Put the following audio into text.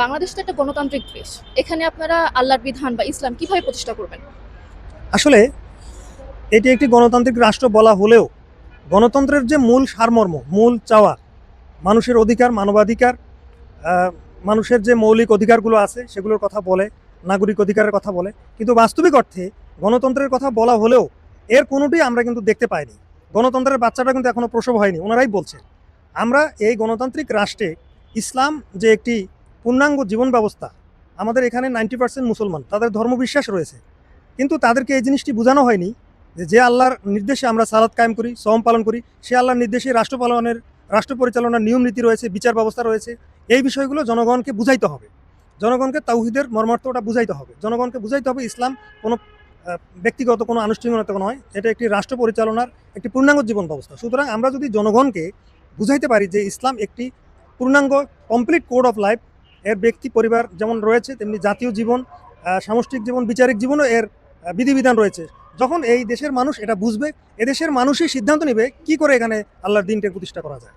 বাংলাদেশ তো একটা গণতান্ত্রিক দেশ। এখানে আপনারা আল্লাহর বিধান বা ইসলাম কিভাবে প্রতিষ্ঠা করবেন? আসলে এটি একটি গণতান্ত্রিক রাষ্ট্র বলা হলেও গণতন্ত্রের যে মূল সারমর্ম, মূল চাওয়া, মানুষের অধিকার, মানবাধিকার, মানুষের যে মৌলিক অধিকারগুলো আছে সেগুলোর কথা বলে, নাগরিক অধিকারের কথা বলে, কিন্তু বাস্তবিক অর্থে গণতন্ত্রের কথা বলা হলেও এর কোনোটি আমরা কিন্তু দেখতে পাইনি। গণতন্ত্রের বাচ্চাটা কিন্তু এখনো প্রসব হয়নি, ওনারাই বলছে। আমরা এই গণতান্ত্রিক রাষ্ট্রে ইসলাম যে একটি পূর্ণাঙ্গ জীবন ব্যবস্থা, আমাদের এখানে 90% মুসলমান, তাদের ধর্মবিশ্বাস রয়েছে, কিন্তু তাদেরকে এই জিনিসটি বোঝানো হয়নি যে আল্লাহর নির্দেশে আমরা সালাত কায়েম করি, সওম পালন করি, সে আল্লাহর নির্দেশে রাষ্ট্র পরিচালনার নিয়ম নীতি রয়েছে, বিচার ব্যবস্থা রয়েছে। এই বিষয়গুলো জনগণকে বুঝাইতে হবে, জনগণকে তাওহীদের মর্মার্থটা বুঝাইতে হবে, জনগণকে বুঝাইতে হবে ইসলাম কোনো ব্যক্তিগত কোনো আনুষ্ঠানিকতা নয়, এটা একটি রাষ্ট্র পরিচালনার একটি পূর্ণাঙ্গ জীবন ব্যবস্থা। সুতরাং আমরা যদি জনগণকে বুঝাইতে পারি যে ইসলাম একটি পূর্ণাঙ্গ কমপ্লিট কোড অফ লাইফ, এর ব্যক্তি পরিবার যেমন রয়েছে তেমনি জাতীয় জীবন, সামষ্টিক জীবন, বিচারিক জীবনও এর বিধিবিধান রয়েছে, যখন এই দেশের মানুষ এটা বুঝবে, এদেশের মানুষই সিদ্ধান্ত নেবে কি করে এখানে আল্লাহর দিনকে প্রতিষ্ঠা করা যায়।